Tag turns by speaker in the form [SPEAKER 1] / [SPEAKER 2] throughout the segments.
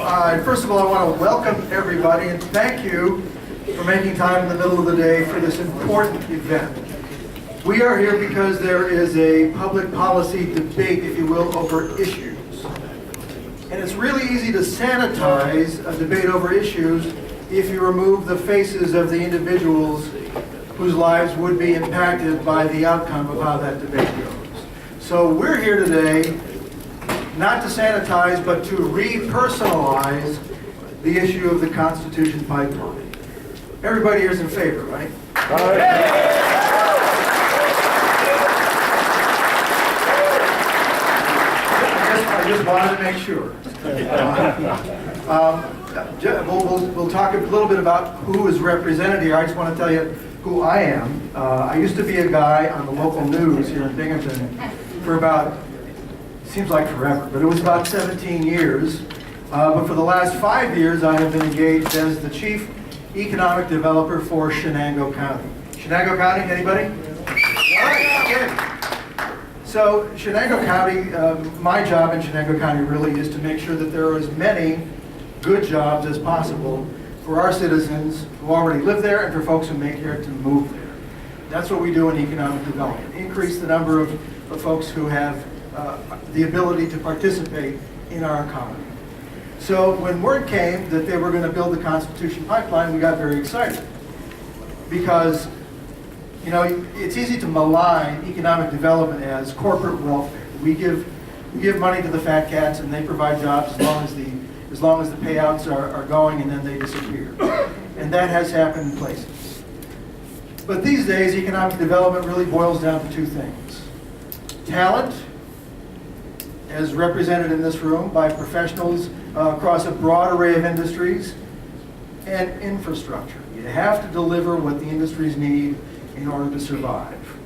[SPEAKER 1] First of all, I want to welcome everybody and thank you for making time in the middle of the day for this important event. We are here because there is a public policy debate, if you will, over issues. And it's really easy to sanitize a debate over issues if you remove the faces of the individuals whose lives would be impacted by the outcome of how that debate goes. So we're here today not to sanitize, but to repersonalize the issue of the Constitution pipeline. Everybody here is in favor, right? I just wanted to make sure. We'll talk a little bit about who is represented here. I just want to tell you who I am. I used to be a guy on the local news here in Binghamton for about, seems like forever, but it was about 17 years. But for the last 5 years, I have been engaged as the chief economic developer for Shenango County. Shenango County, anybody? All right, okay. So Shenango County, my job in Shenango County really is to make sure that there are as many good jobs as possible for our citizens who already live there and for folks who make care to move there. That's what we do in economic development. Increase the number of folks who have the ability to participate in our economy. So when word came that they were going to build the Constitution pipeline, we got very excited. Because, you know, it's easy to malign economic development as corporate welfare. We give money to the fat cats and they provide jobs as long as the payouts are going, and then they disappear. And that has happened in places. But these days, economic development really boils down to two things. Talent, as represented in this room by professionals across a broad array of industries, and infrastructure. You have to deliver what the industries need in order to survive.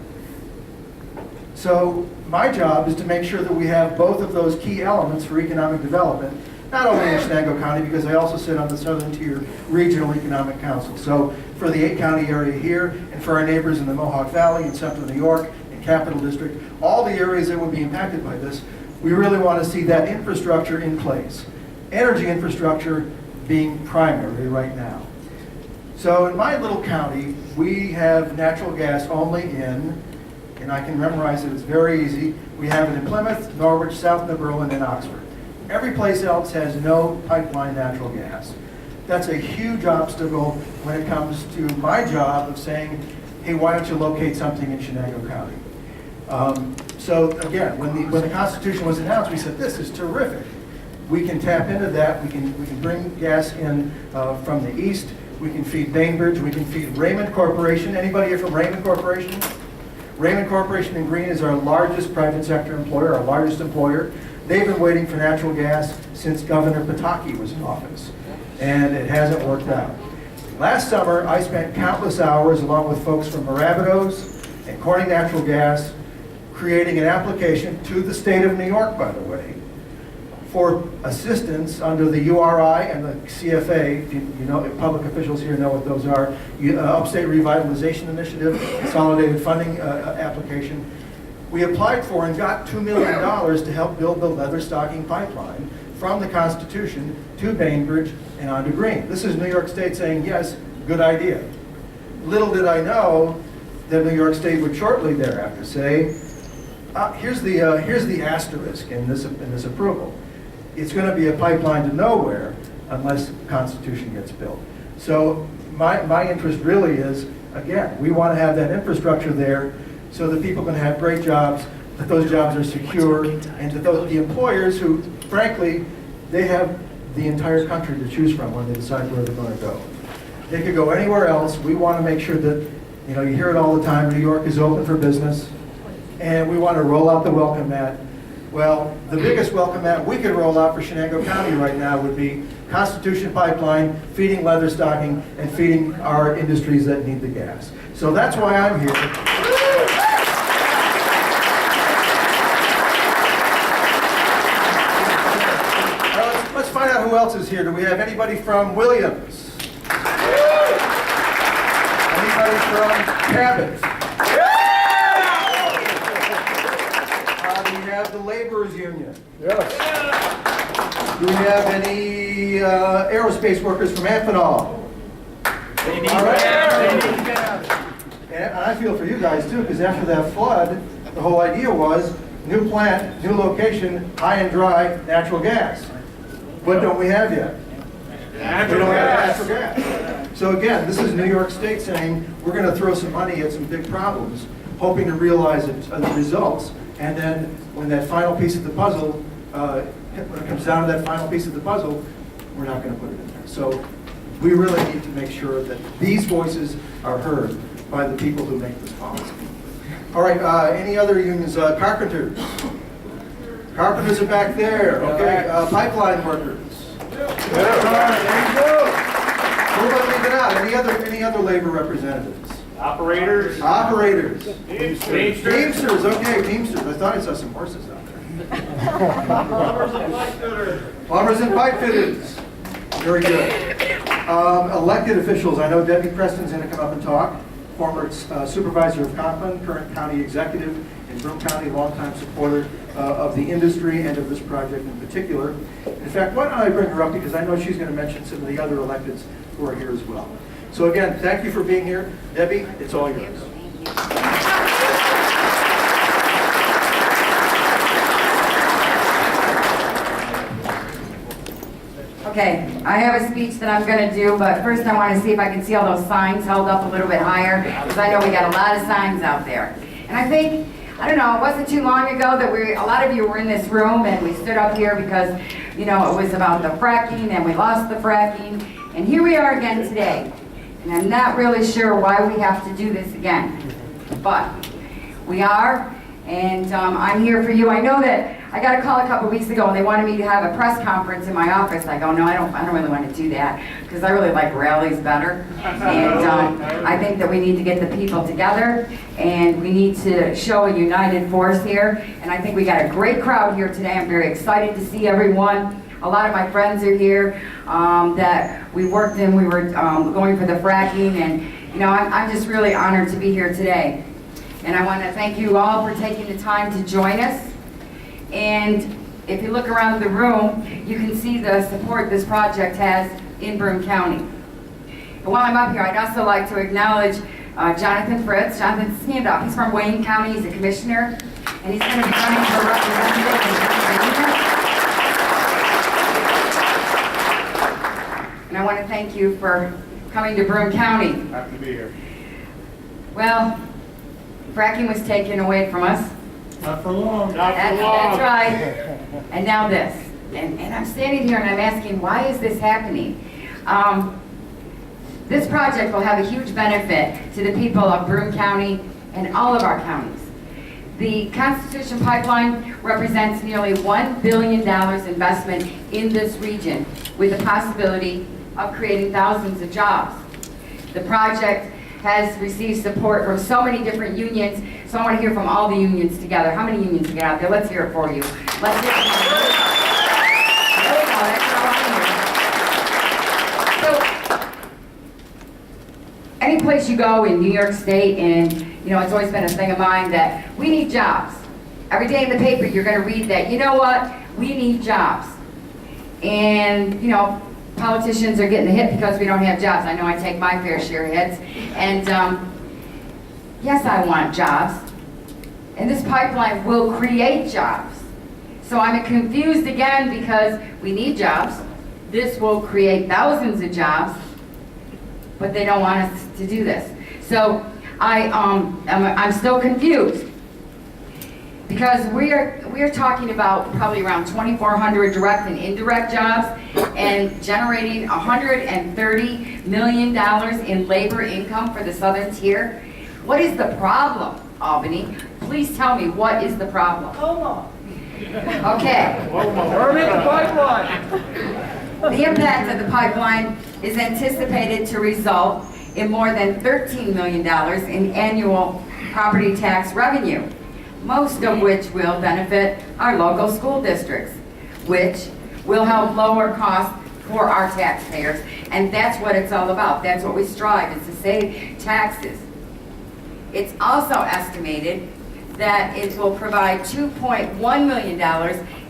[SPEAKER 1] So my job is to make sure that we have both of those key elements for economic development, not only in Shenango County, because I also sit on the Southern Tier Regional Economic Council. So for the 8-county area here, and for our neighbors in the Mohawk Valley, in Central New York, and Capital District, all the areas that would be impacted by this, we really want to see that infrastructure in place. Energy infrastructure being primary right now. So in my little county, we have natural gas only in, and I can memorize it, it's very easy, we have it in Plymouth, Norwich, South New Berlin, and Oxford. Every place else has no pipeline natural gas. That's a huge obstacle when it comes to my job of saying, hey, why don't you locate something in Shenango County? So again, when the Constitution was announced, we said, this is terrific. We can tap into that. We can bring gas in from the east. We can feed Bainbridge. We can feed Raymond Corporation. Anybody here from Raymond Corporation? Raymond Corporation in Green is our largest private sector employer, our largest employer. They've been waiting for natural gas since Governor Pataki was in office, and it hasn't worked out. Last summer, I spent countless hours along with folks from Maravitos and Corning Natural Gas creating an application to the state of New York, by the way, for assistance under the URI and the CFA. If you know, if public officials here know what those are, Upstate Revitalization Initiative, Consolidated Funding application. We applied for and got $2 million to help build the leather-stocking pipeline from the Constitution to Bainbridge and on to Green. This is New York State saying, yes, good idea. Little did I know that New York State would shortly thereafter say, here's the asterisk in this approval. It's going to be a pipeline to nowhere unless the Constitution gets built. So my interest really is, again, we want to have that infrastructure there so that people can have great jobs, that those jobs are secure, and that the employers who, frankly, they have the entire country to choose from when they decide where they're going to go. They could go anywhere else. We want to make sure that, you know, you hear it all the time, New York is open for business, and we want to roll out the welcome mat. Well, the biggest welcome mat we could roll out for Shenango County right now would be Constitution Pipeline, feeding leather stocking, and feeding our industries that need the gas. So that's why I'm here. Let's find out who else is here. Do we have anybody from Williams? Anybody from Cabot? have the laborers union?
[SPEAKER 2] Yes.
[SPEAKER 1] Do we have any aerospace workers from Amphenol? All right. And I feel for you guys too, because after that flood, the whole idea was new plant, new location, high and dry, natural gas. What don't we have yet? We don't have natural gas. So again, this is New York State saying, we're going to throw some money at some big problems, hoping to realize the results, and then when that final piece of the puzzle, when it comes down to that final piece of the puzzle, we're not going to put it in there. So we really need to make sure that these voices are heard by the people who make this policy. All right, any other unions? Carpenters. Carpenters are back there. Okay, pipeline workers. All right, there you go. Who am I leaving out? Any other labor representatives?
[SPEAKER 3] Operators.
[SPEAKER 1] Operators.
[SPEAKER 3] Teamsters.
[SPEAKER 1] Teamsters. Okay, Teamsters. I thought I saw some horses out there.
[SPEAKER 3] Plumbers and pipe fitters.
[SPEAKER 1] Plumbers and pipe fitters. Very good. Elected officials. I know Debbie Preston's going to come up and talk. Former supervisor of Conklin, current county executive in Broome County, longtime supporter of the industry and of this project in particular. In fact, why don't I bring her up, because I know she's going to mention some of the other electeds who are here as well. So again, thank you for being here. Debbie, it's all yours.
[SPEAKER 4] Okay, I have a speech that I'm going to do, but first I want to see if I can see all those signs held up a little bit higher, because I know we got a lot of signs out there. And I think, I don't know, it wasn't too long ago that a lot of you were in this room and we stood up here because, you know, it was about the fracking and we lost the fracking. And here we are again today. And I'm not really sure why we have to do this again. But we are, and I'm here for you. I know that I got a call a couple weeks ago and they wanted me to have a press conference in my office. I go, no, I don't really want to do that, because I really like rallies better. And I think that we need to get the people together and we need to show a united force here. And I think we got a great crowd here today. I'm very excited to see everyone. A lot of my friends are here that we worked in. We were going for the fracking, and you know, I'm just really honored to be here today. And I want to thank you all for taking the time to join us. And if you look around the room, you can see the support this project has in Broome County. But while I'm up here, I'd also like to acknowledge Jonathan Fritz. Jonathan, stand up. He's from Wayne County. He's a commissioner, and he's going to be running for representative in Pennsylvania. And I want to thank you for coming to Broome County.
[SPEAKER 3] Happy to be here.
[SPEAKER 4] Well, fracking was taken away from us.
[SPEAKER 3] Not for long. Not for
[SPEAKER 4] That's
[SPEAKER 3] long.
[SPEAKER 4] right. And now this. And I'm standing here and I'm asking, why is this happening? This project will have a huge benefit to the people of Broome County and all of our counties. The Constitution Pipeline represents nearly $1 billion investment in this region, with the possibility of creating thousands of jobs. The project has received support from so many different unions, so I want to hear from all the unions together. How many unions we got out there? Let's hear it for you. Let's hear it for you. There we go, that's all I hear. So, any place you go in New York State, and you know, it's always been a thing of mine that we need jobs. Every day in the paper you're going to read that, you know what, we need jobs. And, you know, politicians are getting the hit because we don't have jobs. I know I take my fair share of hits. And yes, I want jobs. And this pipeline will create jobs. So I'm confused again, because we need jobs. This will create thousands of jobs, but they don't want us to do this. So I'm still confused, because we are talking about probably around 2,400 direct and indirect jobs, and generating $130 million in labor income for the Southern Tier. What is the problem, Albany? Please tell me, what is the problem? Okay.
[SPEAKER 2] Burning the pipeline.
[SPEAKER 4] The impact of the pipeline is anticipated to result in more than $13 million in annual property tax revenue, most of which will benefit our local school districts, which will help lower costs for our taxpayers. And that's what it's all about. That's what we strive, is to save taxes. It's also estimated that it will provide $2.1 million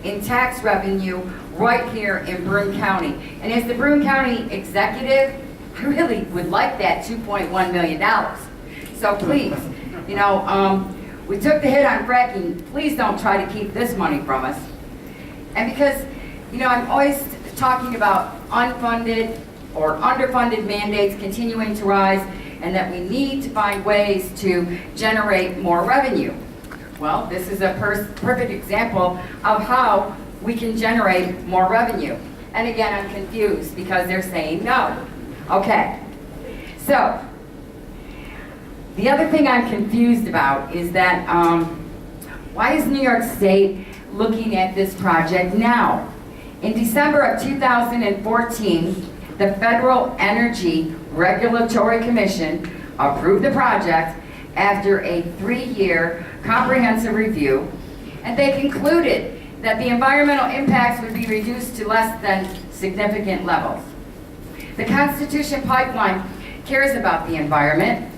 [SPEAKER 4] in tax revenue right here in Broome County. And as the Broome County executive, I really would like that $2.1 million. So please, we took the hit on fracking. Please don't try to keep this money from us. And because, I'm always talking about unfunded or underfunded mandates continuing to rise, and that we need to find ways to generate more revenue. Well, this is a perfect example of how we can generate more revenue. And again, I'm confused because they're saying no. Okay, so the other thing I'm confused about is that why is New York State looking at this project now? In December of 2014, the Federal Energy Regulatory Commission approved the project after a 3-year comprehensive review, and they concluded that the environmental impacts would be reduced to less than significant levels. The Constitution Pipeline cares about the environment,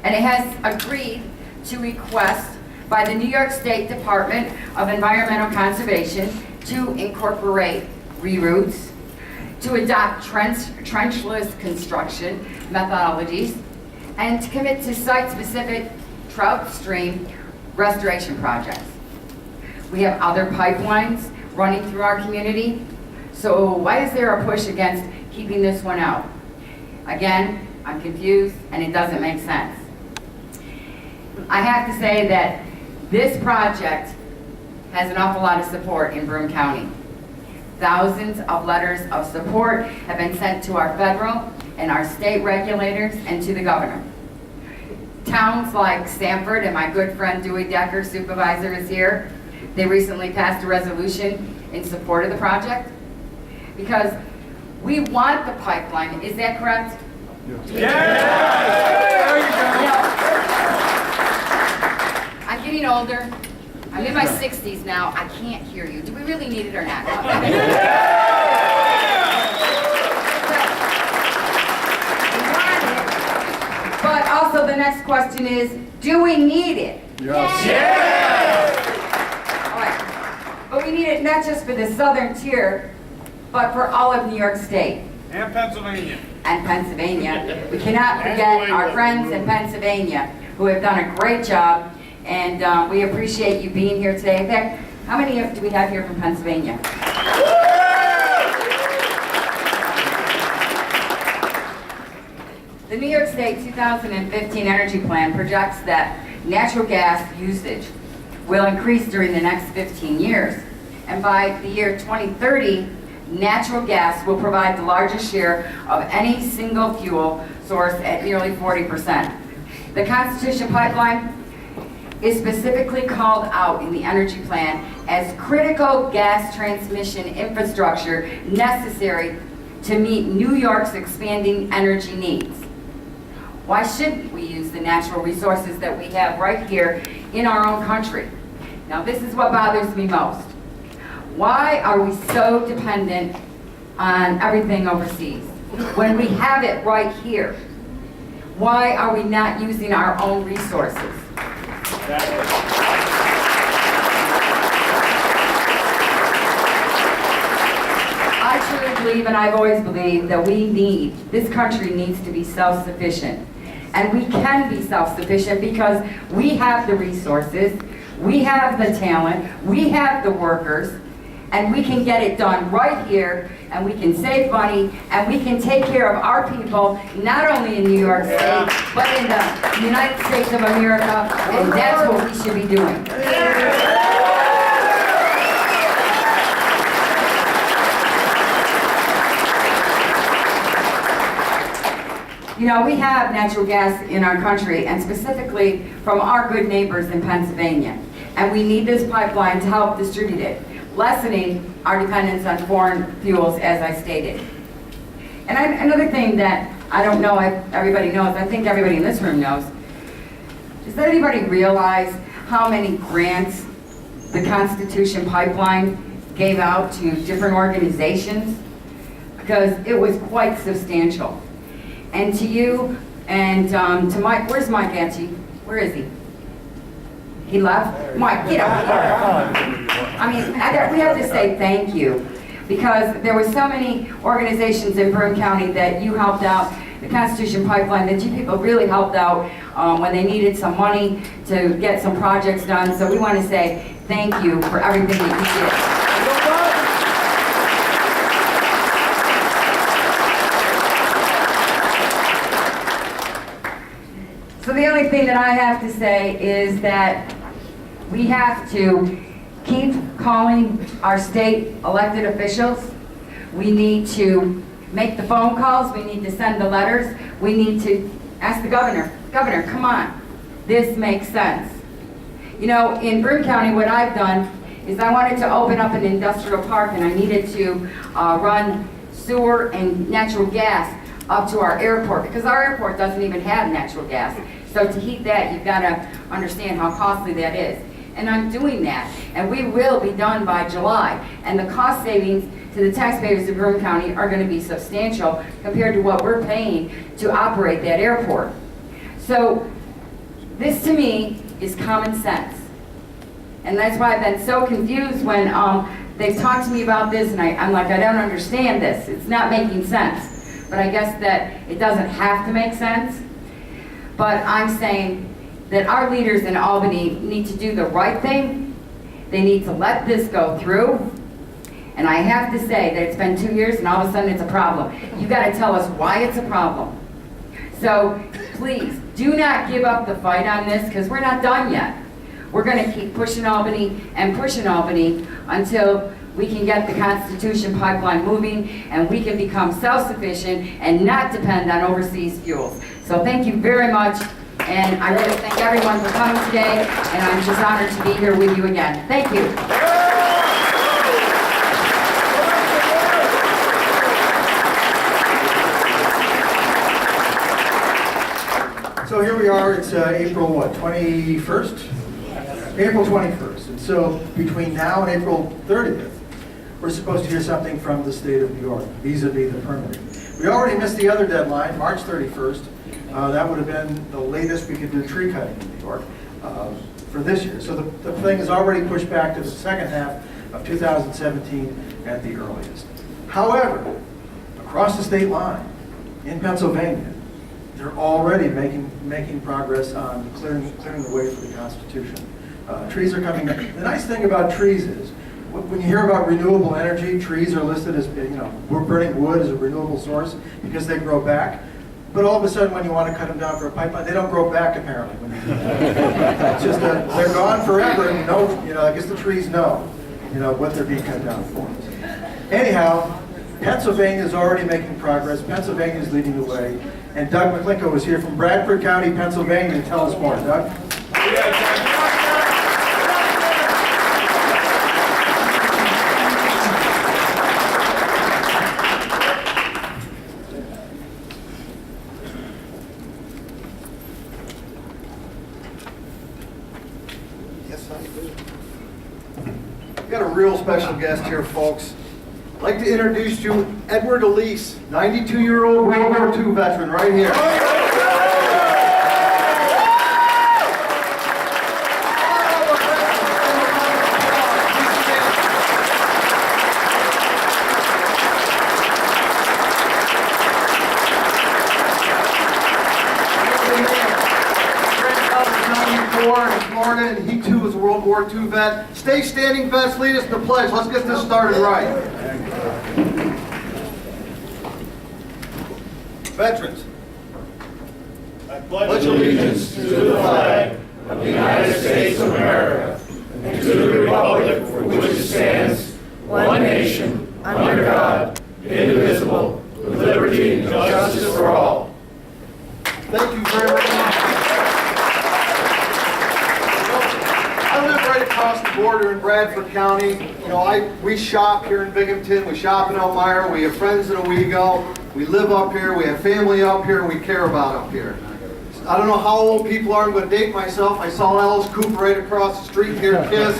[SPEAKER 4] and it has agreed to request by the New York State Department of Environmental Conservation to incorporate reroutes, to adopt trenchless construction methodologies, and to commit to site-specific trout stream restoration projects. We have other pipelines running through our community, so why is there a push against keeping this one out? Again, I'm confused and it doesn't make sense. I have to say that this project has an awful lot of support in Broome County. Thousands of letters of support have been sent to our federal and our state regulators and to the governor. Towns like Sanford, and my good friend Dewey Decker, supervisor, is here. They recently passed a resolution in support of the project because we want the pipeline. Is that correct? I'm getting older. I'm in my 60s now. I can't hear you. Do we really need it or not? But also the next question is, do we need it?
[SPEAKER 2] Yes.
[SPEAKER 4] All right. But we need it not just for the southern tier, but for all of New York State.
[SPEAKER 3] And Pennsylvania.
[SPEAKER 4] And Pennsylvania. We cannot forget our friends in Pennsylvania who have done a great job, and we appreciate you being here today. In fact, how many do we have here from Pennsylvania? The New York State 2015 Energy Plan projects that natural gas usage will increase during the next 15 years. And by the year 2030, natural gas will provide the largest share of any single fuel source at nearly 40%. The Constitution Pipeline is specifically called out in the energy plan as critical gas transmission infrastructure necessary to meet New York's expanding energy needs. Why shouldn't we use the natural resources that we have right here in our own country? Now, this is what bothers me most. Why are we so dependent on everything overseas when we have it right here? Why are we not using our own resources? I truly believe, and I've always believed, that this country needs to be self-sufficient. And we can be self-sufficient because we have the resources, we have the talent, we have the workers, and we can get it done right here, and we can save money, and we can take care of our people, not only in New York State, but in the United States of America, and that's what we should be doing. You know, we have natural gas in our country, and specifically from our good neighbors in Pennsylvania. And we need this pipeline to help distribute it, lessening our dependence on foreign fuels, as I stated. And another thing that I don't know if everybody knows, I think everybody in this room knows, does anybody realize how many grants the Constitution Pipeline gave out to different organizations? Because it was quite substantial. And to you, and to Mike, where's Mike Atchie? Where is he? He left? Mike, get up here. I mean, we have to say thank you, because there were so many organizations in Broome County that you helped out, the Constitution Pipeline, that you people really helped out when they needed some money to get some projects done. So we want to say thank you for everything that you did. So the only thing that I have to say is that we have to keep calling our state elected officials. We need to make the phone calls. We need to send the letters. We need to ask the governor, Governor, come on, this makes sense. You know, in Broome County, what I've done is I wanted to open up an industrial park, and I needed to run sewer and natural gas up to our airport, because our airport doesn't even have natural gas. So to heat that, you've got to understand how costly that is. And I'm doing that, and we will be done by July. And the cost savings to the taxpayers of Broome County are going to be substantial compared to what we're paying to operate that airport. So this to me is common sense. And that's why I've been so confused when they've talked to me about this, and I'm like, I don't understand this. It's not making sense. But I guess that it doesn't have to make sense. But I'm saying that our leaders in Albany need to do the right thing. They need to let this go through. And I have to say that it's been 2 years and all of a sudden it's a problem. You got to tell us why it's a problem. So please, do not give up the fight on this, because we're not done yet. We're going to keep pushing Albany until we can get the Constitution Pipeline moving and we can become self-sufficient and not depend on overseas fuels. So thank you very much, and I really thank everyone for coming today, and I'm just honored to be here with you again. Thank you.
[SPEAKER 1] So here we are, it's April what, 21st? April 21st. And so between now and April 30th, we're supposed to hear something from the state of New York vis-a-vis the permitting. We already missed the other deadline, March 31st. That would have been the latest we could do tree cutting in New York for this year. So the thing is already pushed back to the second half of 2017 at the earliest. However, across the state line in Pennsylvania, they're already making progress on clearing the way for the Constitution. Trees are coming in. The nice thing about trees is, when you hear about renewable energy, trees are listed as, we're burning wood as a renewable source because they grow back. But all of a sudden, when you want to cut them down for a pipeline, they don't grow back, apparently. When you do that. It's just that they're gone forever, and I guess the trees know, what they're being cut down for. Anyhow, Pennsylvania is already making progress. Pennsylvania is leading the way. And Doug McClinko is here from Bradford County, Pennsylvania, to tell us more. Doug?
[SPEAKER 5] Yes, I do. We've got a real special guest here, folks. I'd like to introduce you Edward Elise, 92-year-old World War II veteran, right here. Florida, and he too was a World War II vet. Stay standing, vets, lead us in the pledge. Let's get this started right. Veterans.
[SPEAKER 3] I pledge allegiance to the flag of the United States of America and to the republic for which it stands, one nation, under God, indivisible, with liberty and justice for all.
[SPEAKER 5] Thank you very much. I live right across the border in Bradford County. We shop here in Binghamton, we shop in Elmira, we have friends in Owego, we live up here, we have family up here, and we care about up here. I don't know how old people are, I'm going to date myself. I saw Alice Cooper right across the street here, Kiss.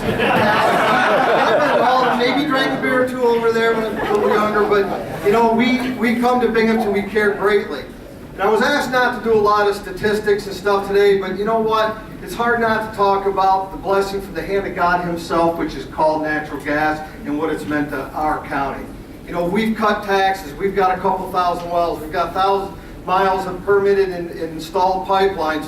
[SPEAKER 5] Maybe drank a beer or two over there when I was a little younger, but we come to Binghamton, we care greatly. And I was asked not to do a lot of statistics and stuff today, but you know what? it's hard not to talk about the blessing from the hand of God himself, which is called natural gas, and what it's meant to our county. You know, we've cut taxes, we've got a couple thousand wells, we've got 1,000 miles of permitted and installed pipelines.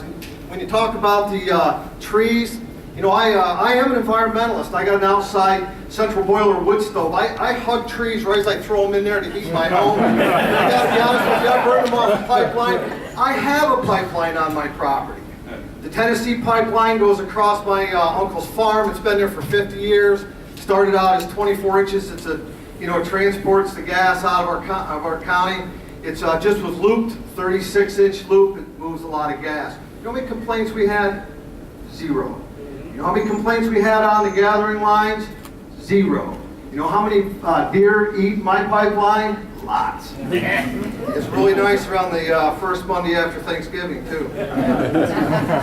[SPEAKER 5] When you talk about the trees, you know, I am an environmentalist. I got an outside central boiler wood stove. I hug trees right as I throw them in there to heat my home. I gotta be honest with you, I burn them off the pipeline. I have a pipeline on my property. The Tennessee pipeline goes across my uncle's farm. It's been there for 50 years. Started out as 24 inches. It's a, you know, it transports the gas out of our county. It's just was looped, 36-inch loop. It moves a lot of gas. You know how many complaints we had? Zero. You know how many complaints we had on the gathering lines? Zero. You know how many deer eat my pipeline? Lots. It's really nice around the first Monday after Thanksgiving too.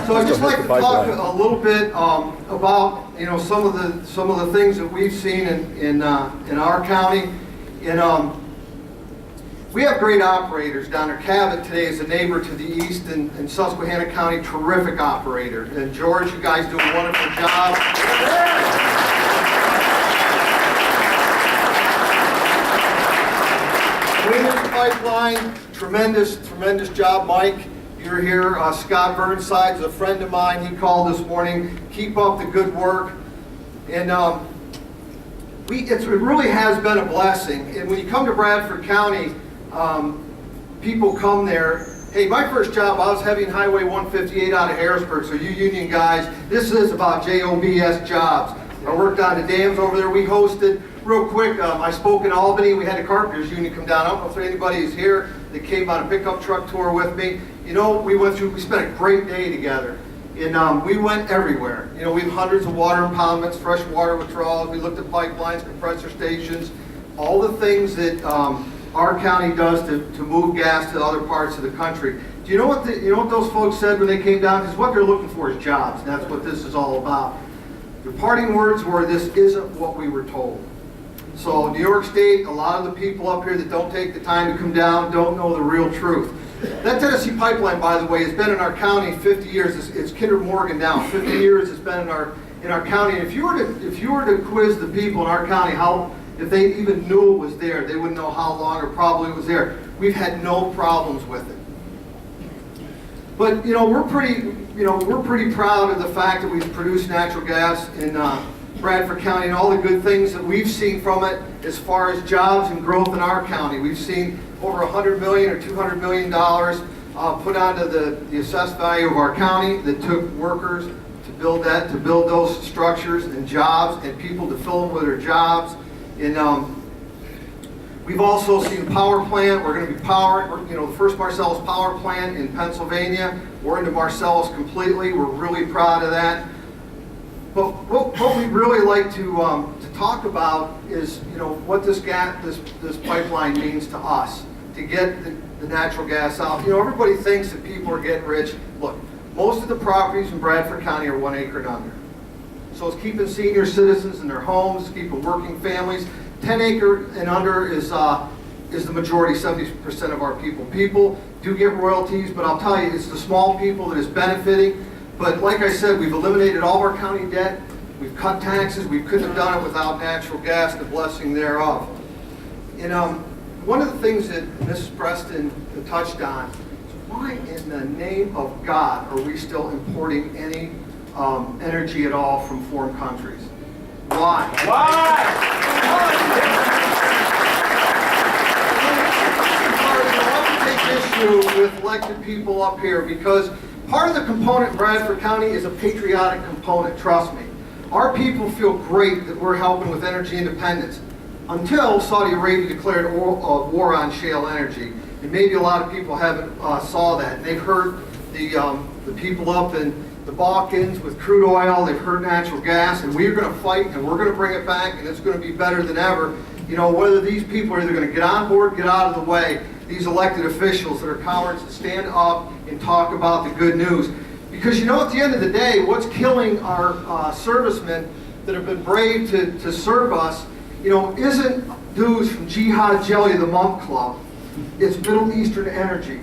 [SPEAKER 5] So I'd just like to talk a little bit about, you know, some of the things that we've seen in our county. We have great operators down there. Cabot today is a neighbor to the east in Susquehanna County, terrific operator. And George, you guys do a wonderful job. Williams Pipeline, tremendous job, Mike. You're here. Scott Burnside's a friend of mine. He called this morning. Keep up the good work. And it really has been a blessing. And when you come to Bradford County, people come there. Hey, my first job, I was heavy in Highway 158 out of Harrisburg, so you union guys, this is about JOBS jobs. I worked on the dams over there. We hosted, real quick, I spoke in Albany. We had the Carpenters Union come down. I don't know if anybody is here that came on a pickup truck tour with me. You know, we spent a great day together. And we went everywhere. You know, we have hundreds of water impoundments, fresh water withdrawals. We looked at pipelines, compressor stations, all the things that our county does to move gas to other parts of the country. Do you know what those folks said when they came down? Because what they're looking for is jobs, and that's what this is all about. The parting words were, this isn't what we were told. So New York State, a lot of the people up here that don't take the time to come down don't know the real truth. That Tennessee pipeline, by the way, has been in our county 50 years. It's Kinder Morgan now. 50 years it's been in our county. And if you were to quiz the people in our county if they even knew it was there, they wouldn't know how long or probably it was there. We've had no problems with it. But you know, we're pretty proud of the fact that we've produced natural gas in Bradford County and all the good things that we've seen from it as far as jobs and growth in our county. We've seen over $100 million or $200 million put onto the assessed value of our county that took workers to build those structures and jobs and people to fill them with their jobs. And we've also seen a power plant. We're going to be powering, you know, the first Marcellus power plant in Pennsylvania. We're into Marcellus completely. We're really proud of that. But what we'd really like to talk about is, you know, what this pipeline means to us to get the natural gas out. You know, everybody thinks that people are getting rich. Look, most of the properties in Bradford County are 1 acre and under. So it's keeping senior citizens in their homes, it's keeping working families. 10 acre and under is the majority, 70% of our people. People do get royalties, but I'll tell you, it's the small people that is benefiting. But like I said, we've eliminated all of our county debt. We've cut taxes. We couldn't have done it without natural gas, the blessing thereof. And one of the things that Mrs. Preston touched on is, why in the name of God are we still importing any energy at all from foreign countries? Why? I want to take issue with elected people up here because part of the component in Bradford County is a patriotic component, trust me. Our people feel great that we're helping with energy independence until Saudi Arabia declared a war on shale energy. And maybe a lot of people haven't saw that. And they've heard the people up in the Balkans with crude oil, they've heard natural gas, and we're going to fight and we're going to bring it back, and it's going to be better than ever. You know, whether these people are either going to get on board, get out of the way, these elected officials that are cowards to stand up and talk about the good news. Because you know, at the end of the day, what's killing our servicemen that have been brave to serve us, you know, isn't dues from Jihad Jelly, the Monk Club. It's Middle Eastern energy.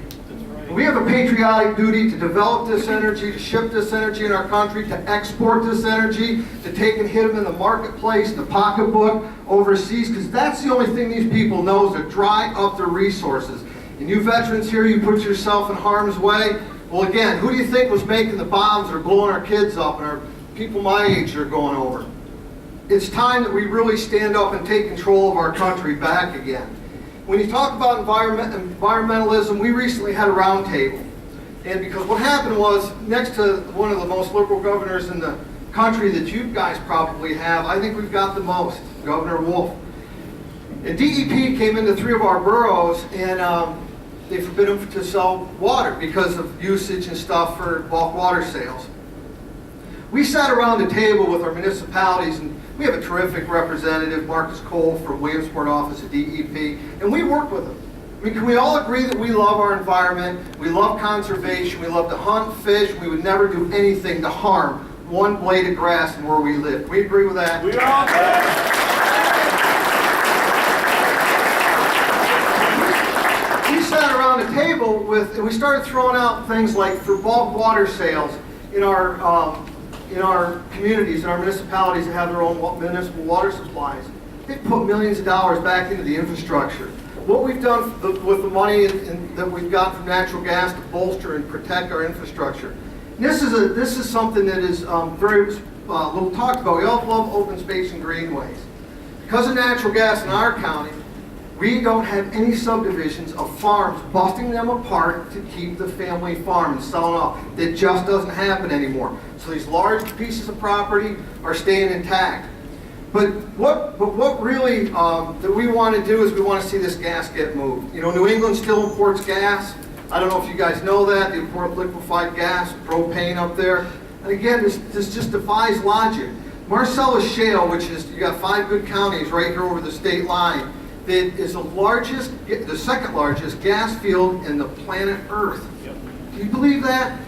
[SPEAKER 5] We have a patriotic duty to develop this energy, to ship this energy in our country, to export this energy, to take and hit them in the marketplace, the pocketbook, overseas, because that's the only thing these people know is to dry up their resources. And you veterans here, you put yourself in harm's way. Well, again, who do you think was making the bombs that are blowing our kids up and our people my age that are going over? It's time that we really stand up and take control of our country back again. When you talk about environmentalism, we recently had a roundtable. And because what happened was, next to one of the most liberal governors in the country that you guys probably have, I think we've got the most, Governor Wolf. And DEP came into 3 of our boroughs and they forbid them to sell water because of usage and stuff for bulk water sales. We sat around the table with our municipalities, and we have a terrific representative, Marcus Cole from Williamsport office at DEP, and we work with them. I mean, can we all agree that we love our environment, we love conservation, we love to hunt, fish, we would never do anything to harm one blade of grass in where we live? Can we agree with that?
[SPEAKER 3] We are all good.
[SPEAKER 5] We sat around the table with, and we started throwing out things like for bulk water sales in our communities, in our municipalities that have their own municipal water supplies. They've put millions of dollars back into the infrastructure. What we've done with the money that we've got from natural gas to bolster and protect our infrastructure. And this is something that is very little talked about. We all love open space and greenways. Because of natural gas in our county, we don't have any subdivisions of farms busting them apart to keep the family farm and selling off. That just doesn't happen anymore. So these large pieces of property are staying intact. But what really that we want to do is we want to see this gas get moved. You know, New England still imports gas. I don't know if you guys know that. They import liquefied gas, propane up there. And again, this just defies logic. Marcellus Shale, which is, you got 5 good counties right here over the state line, that is the second largest gas field in the planet Earth. Can you believe that?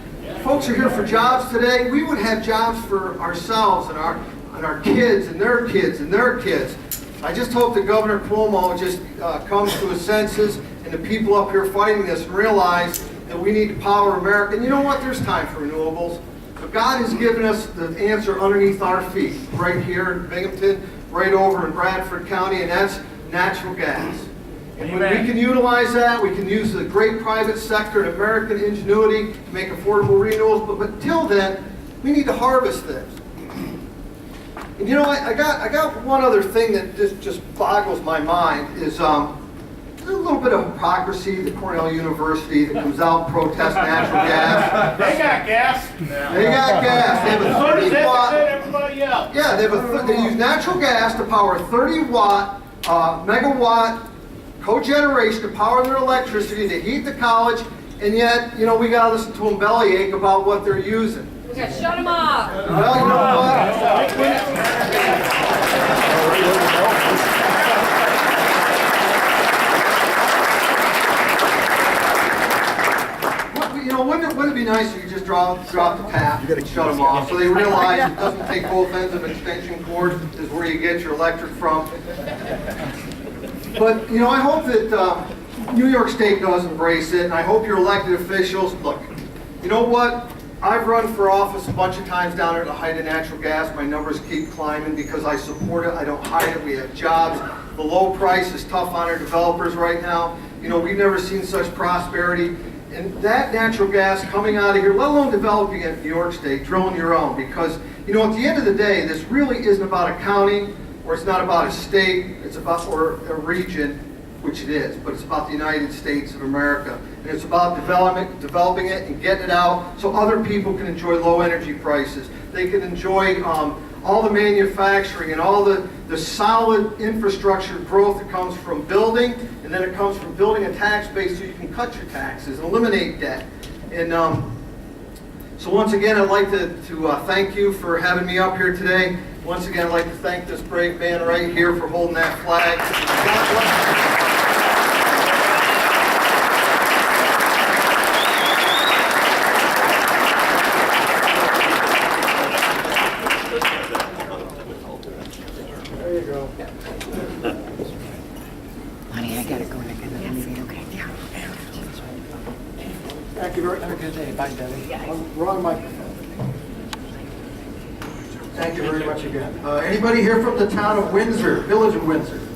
[SPEAKER 5] Folks are here for jobs today. We would have jobs for ourselves and our kids and their kids and their kids. I just hope that Governor Cuomo just comes to his senses and the people up here fighting this and realize that we need to power America. And you know what? There's time for renewables. But God has given us the answer underneath our feet, right here in Binghamton, right over in Bradford County, and that's natural gas. And when we can utilize that, we can use the great private sector and American ingenuity to make affordable renewables. But until then, we need to harvest this. And you know, I got one other thing that just boggles my mind is there's a little bit of hypocrisy at Cornell University that comes out and protests natural gas.
[SPEAKER 3] They got gas.
[SPEAKER 5] They got gas. They have a 30 watt.
[SPEAKER 3] Everybody else.
[SPEAKER 5] Yeah, they use natural gas to power 30 watt megawatt cogeneration to power their electricity to heat the college, and yet, you know, we got to listen to them bellyache about what they're using.
[SPEAKER 2] We got to shut them off.
[SPEAKER 5] Well, you know what? Wouldn't it be nice if you just drop the tap and shut them off so they realize it doesn't take both ends of an extension cord is where you get your electric from. But, you know, I hope that New York State does embrace it, and I hope your elected officials, look, you know what? I've run for office a bunch of times down at the height of natural gas. My numbers keep climbing because I support it. I don't hide it. We have jobs. The low price is tough on our developers right now. You know, we've never seen such prosperity. And that natural gas coming out of here, let alone developing it in New York State, drilling your own, because, you know, at the end of the day, this really isn't about a county, or it's not about a state, it's about, or a region, which it is, but it's about the United States of America. And it's about developing it and getting it out so other people can enjoy low energy prices. They can enjoy all the manufacturing and all the solid infrastructure growth that comes from building, and then it comes from building a tax base so you can cut your taxes and eliminate debt. And so once again, I'd like to thank you for having me up here today. Once again, I'd like to thank this brave man right here for holding that flag. God bless you.
[SPEAKER 4] Honey, I gotta go. Okay.
[SPEAKER 1] Thank you very much. Wrong microphone. Thank you very much again. Anybody here from the town of Windsor, Village of Windsor?
[SPEAKER 2] Been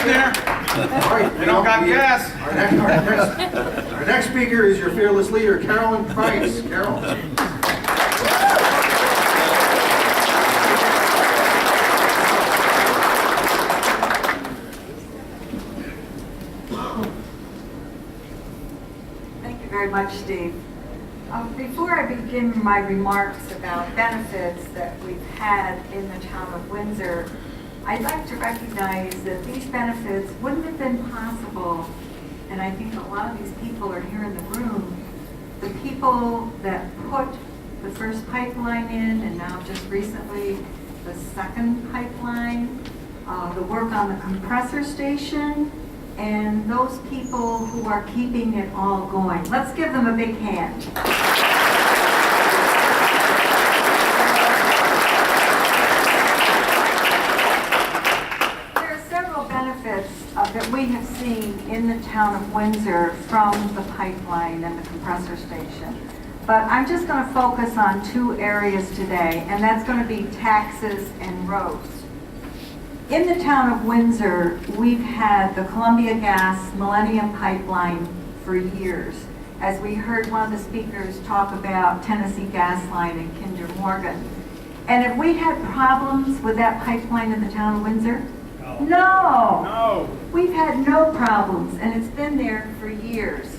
[SPEAKER 2] there.
[SPEAKER 1] All right,
[SPEAKER 2] They don't got gas.
[SPEAKER 1] Our next speaker is your fearless leader, Carolyn Price. Carol.
[SPEAKER 6] Thank you very much, Steve. Before I begin my remarks about benefits that we've had in the town of Windsor, I'd like to recognize that these benefits wouldn't have been possible, and I think a lot of these people are here in the room, the people that put the first pipeline in, and now just recently the second pipeline, the work on the compressor station, and those people who are keeping it all going. Let's give them a big hand. There are several benefits that we have seen in the town of Windsor from the pipeline and the compressor station. But I'm just going to focus on two areas today, and that's going to be taxes and roads. In the town of Windsor, we've had the Columbia Gas Millennium Pipeline for years. As we heard one of the speakers talk about Tennessee Gas Line and Kinder Morgan. And have we had problems with that pipeline in the town of Windsor? No.
[SPEAKER 2] No.
[SPEAKER 6] We've had no problems, and it's been there for years.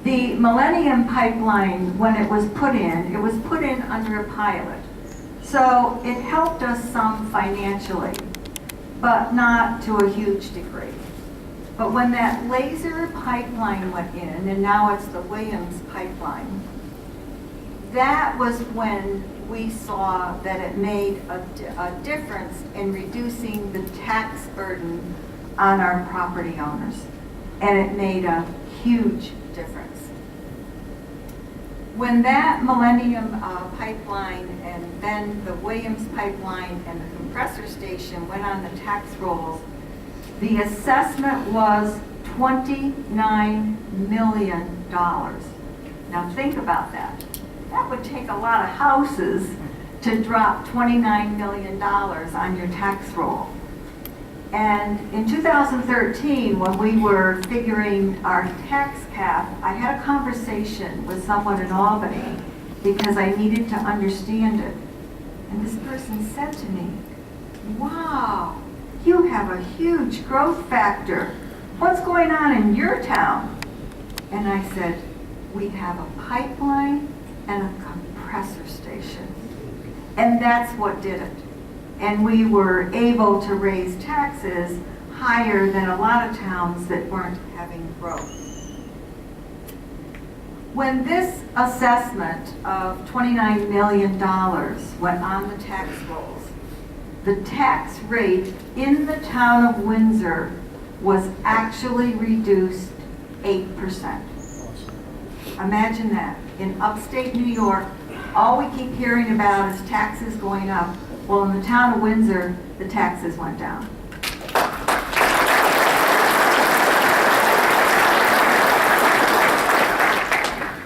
[SPEAKER 6] The Millennium Pipeline, when it was put in under a pilot. So it helped us some financially, but not to a huge degree. But when that laser pipeline went in, and now it's the Williams pipeline, that was when we saw that it made a difference in reducing the tax burden on our property owners. And it made a huge difference. When that Millennium pipeline and then the Williams pipeline and the compressor station went on the tax rolls, the assessment was $29 million. Now think about that. That would take a lot of houses to drop $29 million on your tax roll. And in 2013, when we were figuring our tax cap, I had a conversation with someone in Albany because I needed to understand it. And this person said to me, "Wow, you have a huge growth factor. What's going on in your town?" And I said, "We have a pipeline and a compressor station." And that's what did it. And we were able to raise taxes higher than a lot of towns that weren't having growth. When this assessment of $29 million went on the tax rolls, the tax rate in the town of Windsor was actually reduced 8%. Imagine that. In upstate New York, all we keep hearing about is taxes going up. Well, in the town of Windsor, the taxes went down.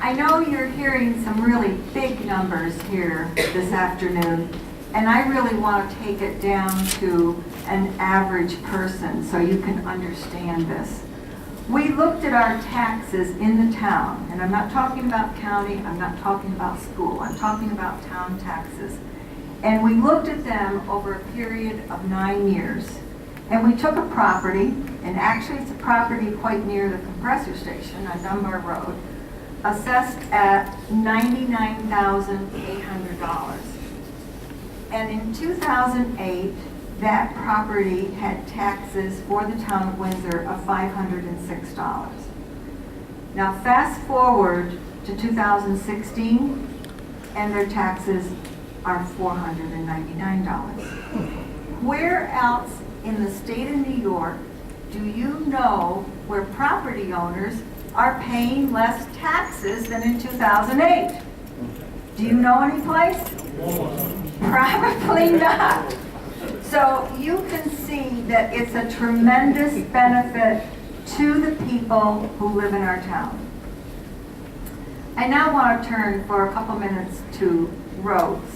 [SPEAKER 6] I know you're hearing some really big numbers here this afternoon, and I really want to take it down to an average person so you can understand this. We looked at our taxes in the town, and I'm not talking about county, I'm not talking about school, I'm talking about town taxes. And we looked at them over a period of 9 years. And we took a property, and actually it's a property quite near the compressor station on Dunbar Road, assessed at $99,800. And in 2008, that property had taxes for the town of Windsor of $506. Now fast forward to 2016, and their taxes are $499. Where else in the state of New York do you know where property owners are paying less taxes than in 2008? Do you know any place? Probably not. So you can see that it's a tremendous benefit to the people who live in our town. I now want to turn for a couple minutes to roads.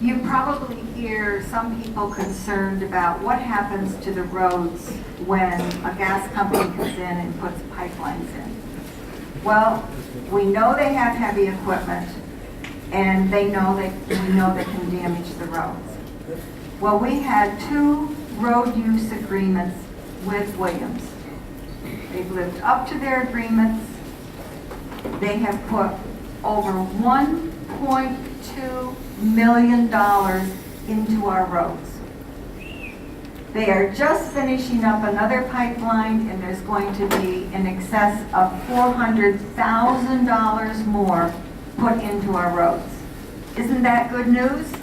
[SPEAKER 6] You probably hear some people concerned about what happens to the roads when a gas company comes in and puts pipelines in. Well, we know they have heavy equipment, and we know they can damage the roads. Well, we had 2 road use agreements with Williams. They've lived up to their agreements. They have put over $1.2 million into our roads. They are just finishing up another pipeline, and there's going to be in excess of $400,000 more put into our roads. Isn't that good news?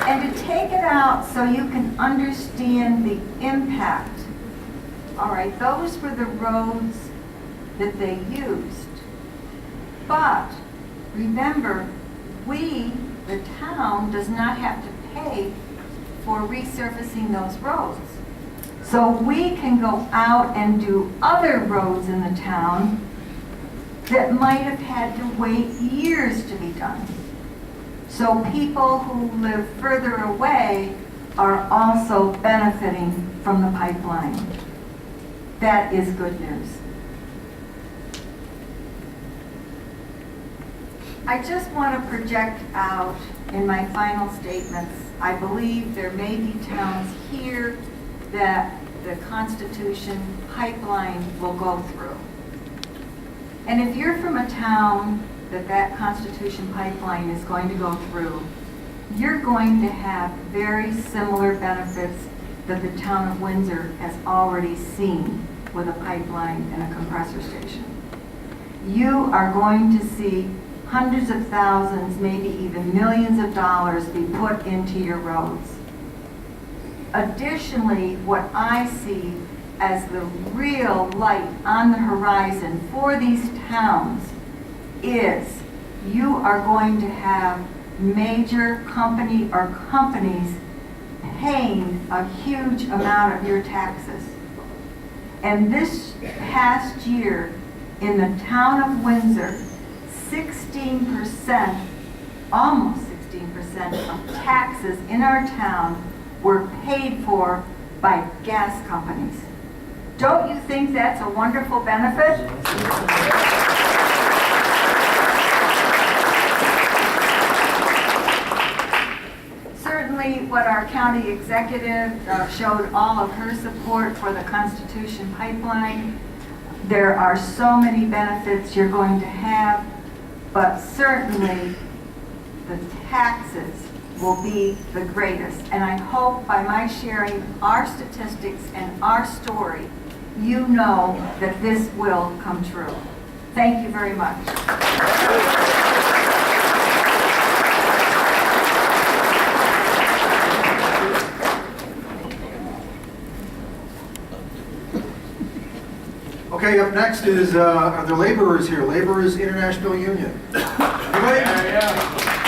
[SPEAKER 6] And to take it out so you can understand the impact. All right, those were the roads that they used. But remember, we, the town, does not have to pay for resurfacing those roads. So we can go out and do other roads in the town that might have had to wait years to be done. So people who live further away are also benefiting from the pipeline. That is good news. I just want to project out in my final statements. I believe there may be towns here that the Constitution pipeline will go through. And if you're from a town that Constitution pipeline is going to go through, you're going to have very similar benefits that the town of Windsor has already seen with a pipeline and a compressor station. You are going to see hundreds of thousands, maybe even millions of dollars be put into your roads. Additionally, what I see as the real light on the horizon for these towns is you are going to have major company or companies paying a huge amount of your taxes. And this past year in the town of Windsor, 16%, almost 16% of taxes in our town were paid for by gas companies. Don't you think that's a wonderful benefit? Certainly what our county executive showed all of her support for the Constitution pipeline. There are so many benefits you're going to have, but certainly the taxes will be the greatest. And I hope by my sharing our statistics and our story, you know that this will come true. Thank you very much.
[SPEAKER 1] Okay, up next is, are the laborers here? Laborers International Union. Anybody?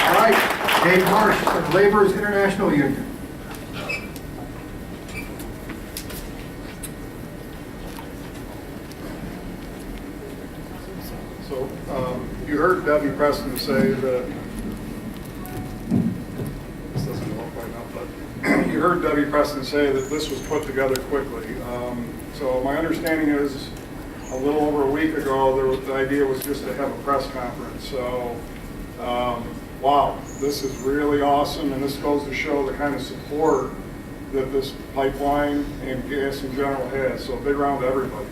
[SPEAKER 1] All right, Dave Marsh from Laborers International Union.
[SPEAKER 7] So, you heard Debbie Preston say that, this doesn't go up right now, but you heard Debbie Preston say that this was put together quickly. So my understanding is a little over a week ago, the idea was just to have a press conference. So, wow, this is really awesome, and this goes to show the kind of support that this pipeline and gas in general has. So big round to everybody.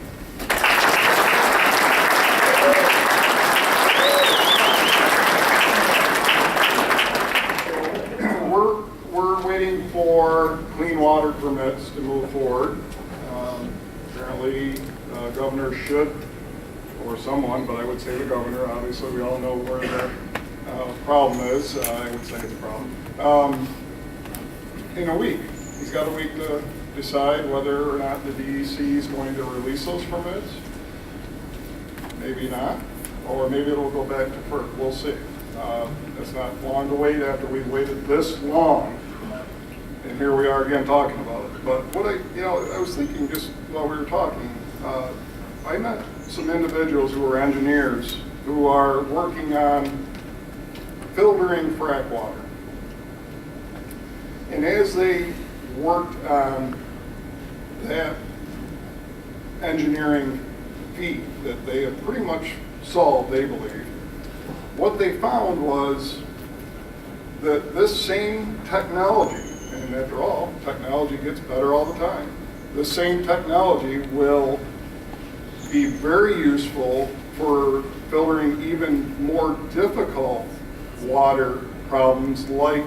[SPEAKER 7] We're waiting for clean water permits to move forward. Apparently, governor should, or someone, but I would say the governor. Obviously, we all know where the problem is. I would say it's a problem. In a week, he's got a week to decide whether or not the DEC is going to release those permits. Maybe not, or maybe it'll go back to FERC. We'll see. That's It's not long to wait after we've waited this long. And here we are again talking about it. But what I was thinking just while we were talking, I met some individuals who are engineers who are working on filtering frac water. And as they worked on that engineering feat that they have pretty much solved, they believe, what they found was that this same technology, and after all, technology gets better all the time, this same technology will be very useful for filtering even more difficult water problems like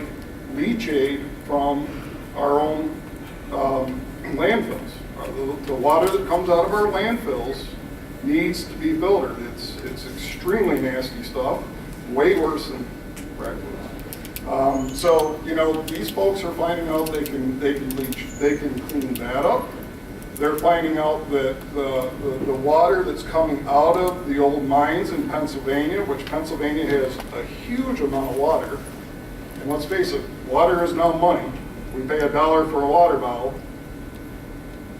[SPEAKER 7] leachate from our own landfills. The water that comes out of our landfills needs to be filtered. It's extremely nasty stuff, way worse than frac water. So these folks are finding out they can leach, they can clean that up. They're finding out that the water that's coming out of the old mines in Pennsylvania, which Pennsylvania has a huge amount of water, and let's face it, water is now money. We pay $1 for a water bottle.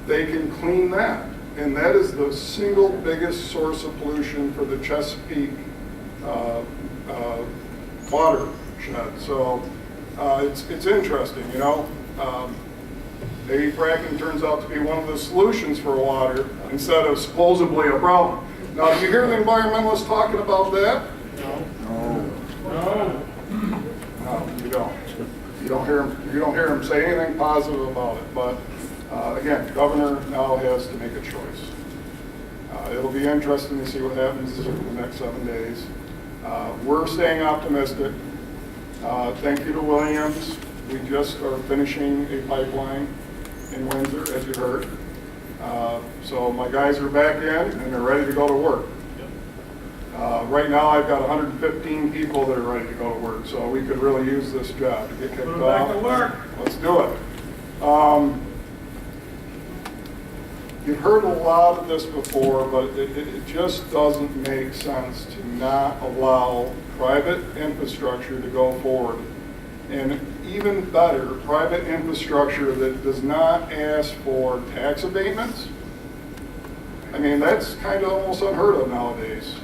[SPEAKER 7] They can clean that, and that is the single biggest source of pollution for the Chesapeake watershed. So it's interesting, maybe fracking turns out to be one of the solutions for water instead of supposedly a problem. Now, do you hear the environmentalists talking about that? No, you don't. You don't hear them say anything positive about it. But again, the governor now has to make a choice. It'll be interesting to see what happens in the next 7 days. We're staying optimistic. Thank you to Williams. We just are finishing a pipeline in Windsor, as you heard. So my guys are back in and they're ready to go to work. Right now I've got 115 people that are ready to go to work, so we could really use this job to get kicked off.
[SPEAKER 2] Back to work.
[SPEAKER 7] Let's do it. You've heard a lot of this before, but it just doesn't make sense to not allow private infrastructure to go forward. And even better, private infrastructure that does not ask for tax abatements. I mean, that's kind of almost unheard of nowadays.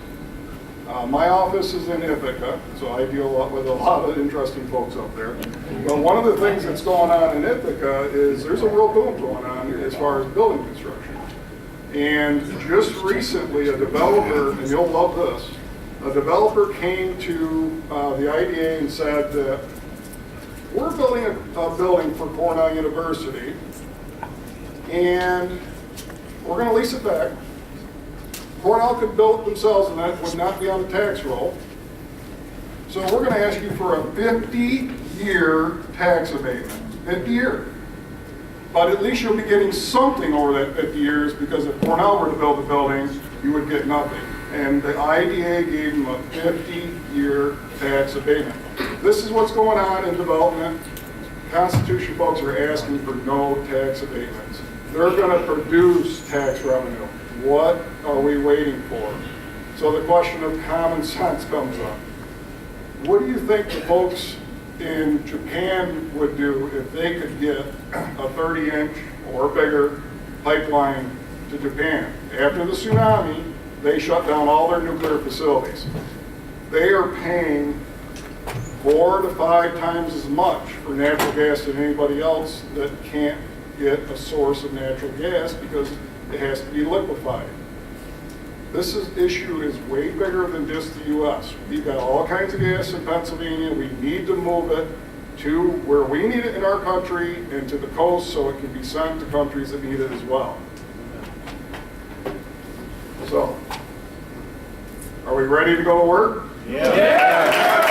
[SPEAKER 7] My office is in Ithaca, so I deal with a lot of interesting folks up there. But one of the things that's going on in Ithaca is there's a real boom going on as far as building construction. And just recently, a developer, and you'll love this, a developer came to the IDA and said that we're building a building for Cornell University, and we're going to lease it back. Cornell could build it themselves, and that would not be on the tax roll. So we're going to ask you for a 50-year tax abatement, 50 years. But at least you'll be getting something over that 50 years, because if Cornell were to build the building, you would get nothing. And the IDA gave them a 50-year tax abatement. This is what's going on in development. Constitution folks are asking for no tax abatements. They're going to produce tax revenue. What are we waiting for? So the question of common sense comes up. What do you think the folks in Japan would do if they could get a 30-inch or bigger pipeline to Japan? After the tsunami, they shut down all their nuclear facilities. They are paying 4 to 5 times as much for natural gas than anybody else that can't get a source of natural gas because it has to be liquefied. This issue is way bigger than just the U.S. We've got all kinds of gas in Pennsylvania. We need to move it to where we need it in our country and to the coast so it can be sent to countries that need it as well. So, are we ready to go to work?
[SPEAKER 3] Yeah.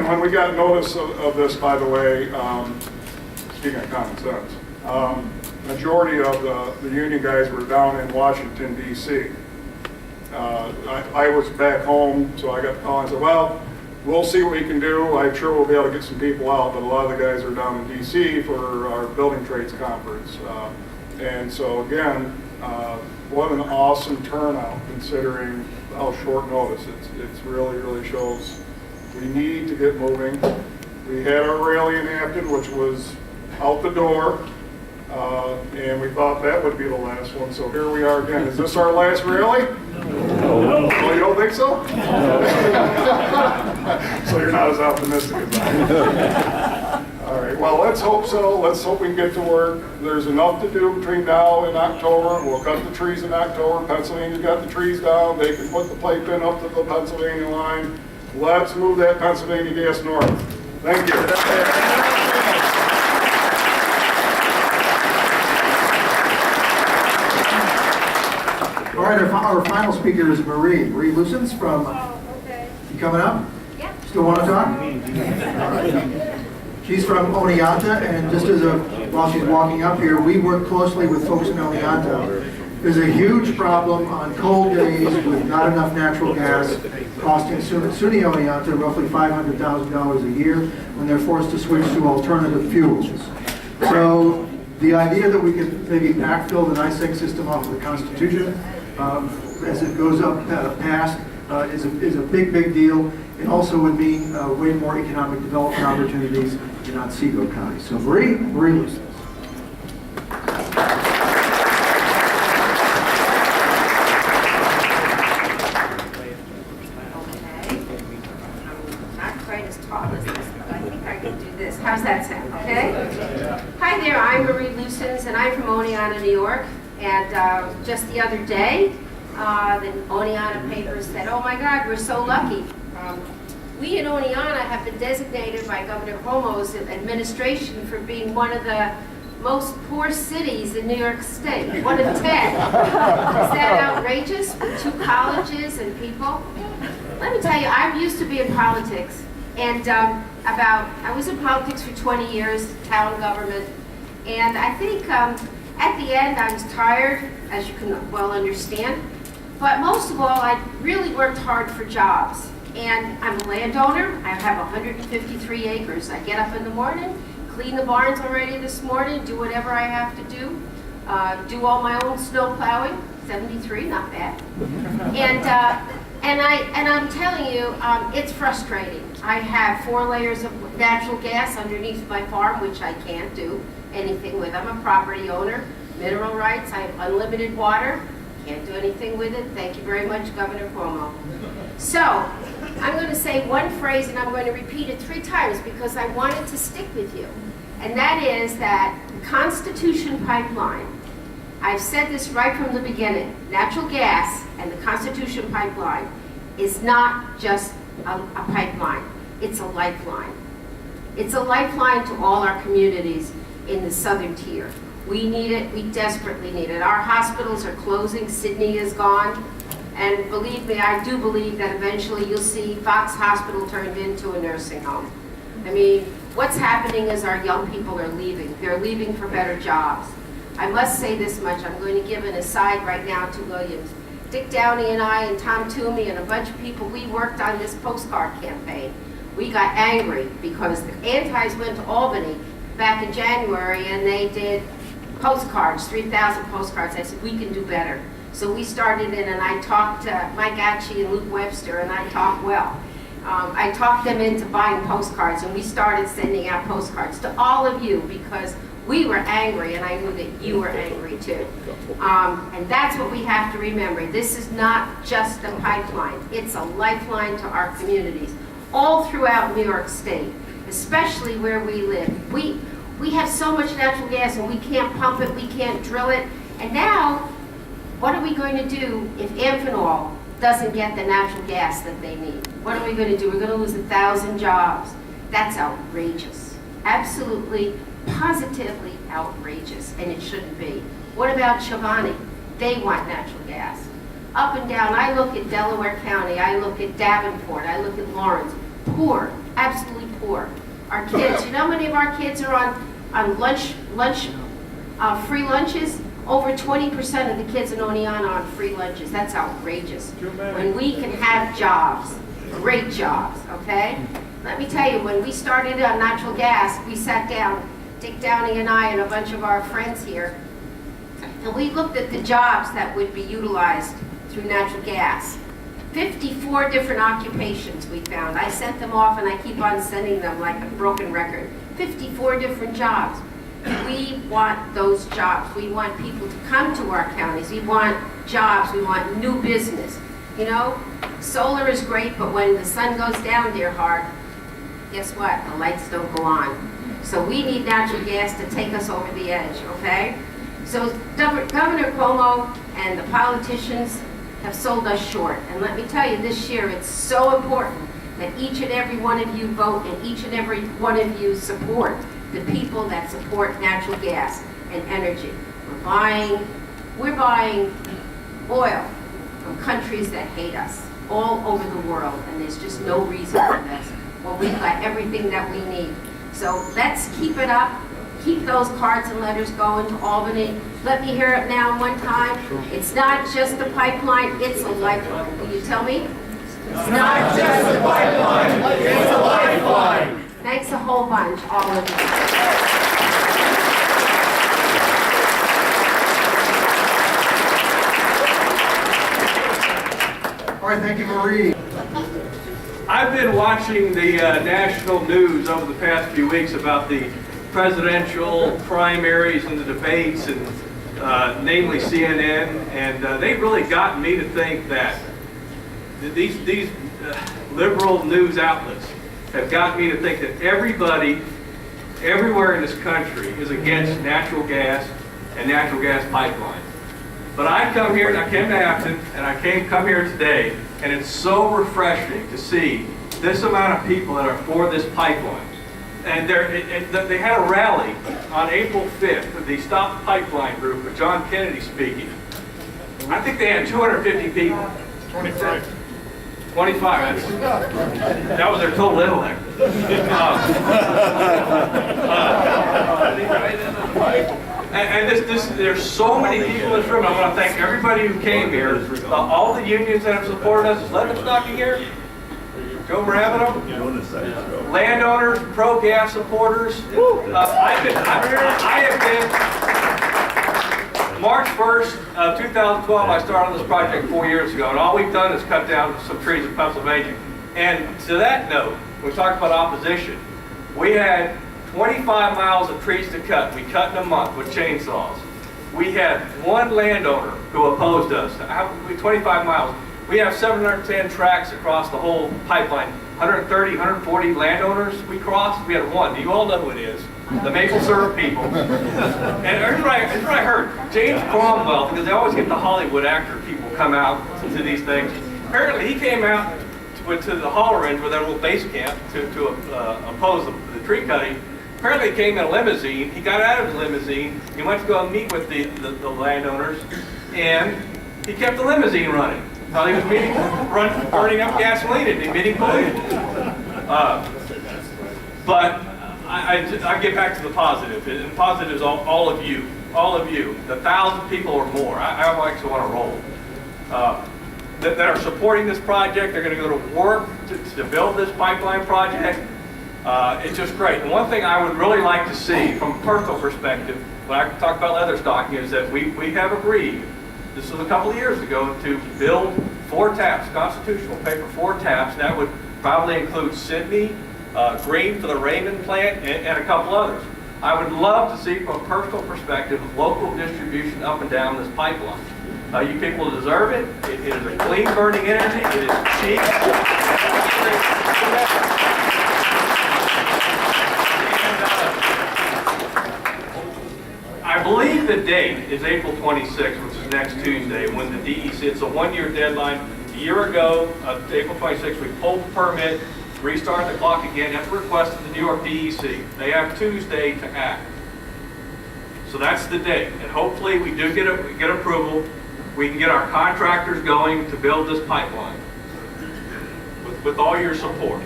[SPEAKER 7] When we got notice of this, by the way, speaking of common sense, majority of the union guys were down in Washington, D.C. I was back home, so I got the call and said, well, we'll see what we can do. I'm sure we'll be able to get some people out, but a lot of the guys are down in D.C. for our building trades conference. And so again, What an awesome turnout considering how short notice. It's really shows we need to get moving. We had our rally in Hampton, which was out the door, and we thought that would be the last one. So here we are again. Is this our last rally? No. Oh, you don't think so? So you're not as optimistic about it. All right, well, let's hope so. Let's hope we can get to work. There's enough to do between now and October. We'll cut the trees in October. Pennsylvania's got the trees down. They can put the plate pin up to the Pennsylvania line. Let's move that Pennsylvania gas north. Thank you.
[SPEAKER 1] All right, our final speaker is Marie Lucens from, you coming up?
[SPEAKER 8] Yeah.
[SPEAKER 1] Still want to talk? All right. She's from Oneonta, and just while she's walking up here, we work closely with folks in Oneonta. There's a huge problem on cold days with not enough natural gas, costing SUNY Oneonta roughly $500,000 a year when they're forced to switch to alternative fuels. So the idea that we could maybe backfill the NICEX system off of the Constitution as it goes up past is a big deal. It also would mean way more economic development opportunities in Otsego County. So Marie Lucens.
[SPEAKER 8] Not quite as tall as this, but I think I can do this. How's that sound, okay? Hi there, I'm Marie Lucens, and I'm from Oneonta, New York. And just the other day, the Oneonta paper said, oh my God, we're so lucky. We in Oneonta have been designated by Governor Cuomo's administration for being one of the most poor cities in New York State, 1 of 10. Is that outrageous with 2 colleges and people? Let me tell you, I used to be in politics, and I was in politics for 20 years, town government, and I think at the end I was tired, as you can well understand, but most of all, I really worked hard for jobs. And I'm a landowner. I have 153 acres. I get up in the morning, clean the barns already this morning, do whatever I have to do all my own snow plowing. 73, not bad. And I'm telling you, it's frustrating. I have 4 layers of natural gas underneath my farm, which I can't do anything with. I'm a property owner, mineral rights. I have unlimited water. Can't do anything with it. Thank you very much, Governor Cuomo. So, I'm going to say one phrase and I'm going to repeat it 3 times because I want it to stick with you. And that is that the Constitution pipeline, I've said this right from the beginning, natural gas and the Constitution pipeline is not just a pipeline, it's a lifeline. It's a lifeline to all our communities in the southern tier. We need it, we desperately need it. Our hospitals are closing, Sydney is gone, and believe me, I do believe that eventually you'll see Fox Hospital turned into a nursing home. I mean, what's happening is our young people are leaving. They're leaving for better jobs. I must say this much, I'm going to give an aside right now to Williams. Dick Downey and I and Tom Toomey and a bunch of people, we worked on this postcard campaign. We got angry because the antis went to Albany back in January and they did postcards, 3,000 postcards. I said, we can do better. So we started in and I talked to Mike Atchie and Luke Webster and I talked well. I talked them into buying postcards and we started sending out postcards to all of you because we were angry and I knew that you were angry too. And that's what we have to remember. This is not just a pipeline. It's a lifeline to our communities all throughout New York State, especially where we live. We have so much natural gas and we can't pump it, we can't drill it. And now, what are we going to do if Amphenol doesn't get the natural gas that they need? What are we going to do? We're going to lose 1,000 jobs. That's outrageous. Absolutely, positively outrageous, and it shouldn't be. What about Chobani? They want natural gas. Up and down, I look at Delaware County, I look at Davenport, I look at Lawrence. Poor, absolutely poor. Our kids, you know how many of our kids are on free lunches? Over 20% of the kids in Oneonta are on free lunches. That's outrageous. When we can have jobs, great jobs, okay? Let me tell you, when we started on natural gas, we sat down, Dick Downey and I and a bunch of our friends here, And we looked at the jobs that would be utilized through natural gas. 54 different occupations we found. I sent them off and I keep on sending them like a broken record. 54 different jobs. We want those jobs. We want people to come to our counties. We want jobs. We want new business. You know, solar is great, but when the sun goes down, dear heart, guess what? The lights don't go on. So we need natural gas to take us over the edge, okay? So Governor Cuomo and the politicians have sold us short. And let me tell you, this year it's so important that each and every one of you vote and each and every one of you support the people that support natural gas and energy. We're buying oil from countries that hate us all over the world, and there's just no reason for this. Well, we've got everything that we need. So let's keep it up. Keep those cards and letters going to Albany. Let me hear it now one time. It's not just a pipeline, it's a lifeline. Will you tell me?
[SPEAKER 3] It's not just a pipeline, it's a lifeline.
[SPEAKER 8] Thanks a whole bunch, all of you.
[SPEAKER 1] All right, thank you, Marie.
[SPEAKER 9] I've been watching the national news over the past few weeks about the presidential primaries and the debates, and namely CNN, and they've really gotten me to think that these liberal news outlets have gotten me to think that everybody, everywhere in this country is against natural gas and natural gas pipelines. But I come here, and I came to Afton, and I come here today, and it's so refreshing to see this amount of people that are for this pipeline. And they had a rally on April 5th with the Stop the Pipeline group with John Kennedy speaking. I think they had 250 people.
[SPEAKER 7] 25.
[SPEAKER 9] 25. That was their total intellect. And there's so many people in this room. I want to thank everybody who came here. All the unions that have supported us. Is Levinstock here? Joe Maravino? Landowners, pro-gas supporters. I have been, March 1st of 2012, I started on this project 4 years ago, and all we've done is cut down some trees in Pennsylvania. And to that note, we talked about opposition. We had 25 miles of trees to cut. We cut in a month with chainsaws. We had one landowner who opposed us. 25 miles. We have 710 tracks across the whole pipeline. 130, 140 landowners we crossed. We had one. You all know who it is. The maple syrup people. And here's what I heard. James Cromwell, because they always get the Hollywood actor people come out to these things. Apparently he came out to the Holler Range with their little base camp to oppose the tree cutting. Apparently he came in a limousine. He got out of the limousine. He went to go meet with the landowners, and he kept the limousine running while he was burning up gasoline and emitting pollution. But I get back to the positive, and the positive is all of you, the 1,000 people or more. I actually want to roll. That are supporting this project. They're going to go to work to build this pipeline project. It's just great. And one thing I would really like to see from a personal perspective, when I talk about leather stocking, is that we have agreed, this was a couple of years ago, to build 4 taps, constitutional paper, 4 taps. That would probably include Sydney, Green for the Raymond plant, and a couple others. I would love to see from a personal perspective local distribution up and down this pipeline. You people deserve it. It is a clean burning energy. It is cheap. I believe the date is April 26th, which is next Tuesday, when the DEC, it's a 1-year deadline. A year ago, April 26th, we pulled the permit, restart the clock again. You have to request it to the New York DEC. They have Tuesday to act. So that's the date. And hopefully we do get approval. We can get our contractors going to build this pipeline with all your support.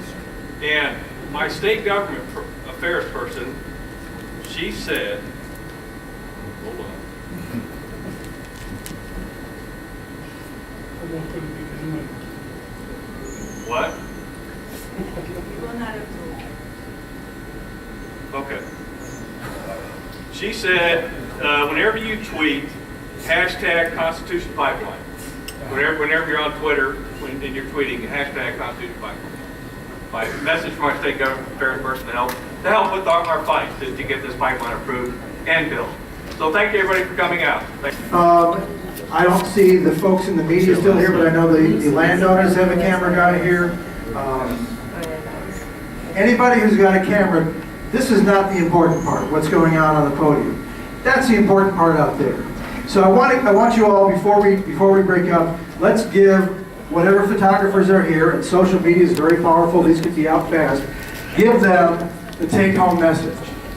[SPEAKER 9] And my state government affairs person, she said, hold on. What? Okay. She said, whenever you tweet hashtag Constitution Pipeline. Whenever you're on Twitter and you're tweeting, hashtag Constitution Pipeline. My message from our state government affairs person to help with our fight to get this pipeline approved and built. So thank you everybody for coming out.
[SPEAKER 1] I don't see the folks in the media still here, but I know the landowners have a camera guy here. Anybody who's got a camera, this is not the important part, what's going on the podium. That's the important part out there. So I want you all, before we break up, let's give whatever photographers are here, and social media is very powerful, these could be out fast, give them the take-home message.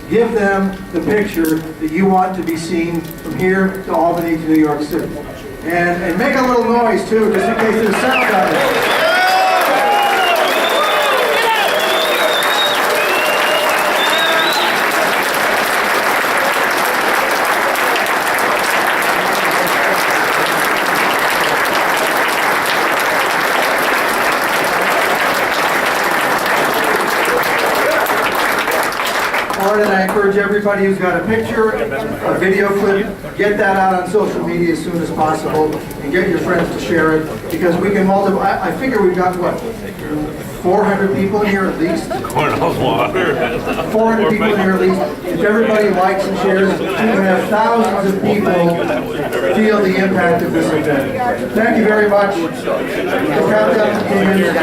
[SPEAKER 1] Give them the picture that you want to be seen from here to Albany to New York City. And make a little noise too, just in case there's sound out there. And I encourage everybody who's got a picture, a video clip, get that out on social media as soon as possible and get your friends to share it, because we can multiply. I figure we've got, what, 400 people in here at least? 400 people in here at least. If everybody likes and shares, we can have thousands of people feel the impact of this event. Thank you very much. The countdown continues.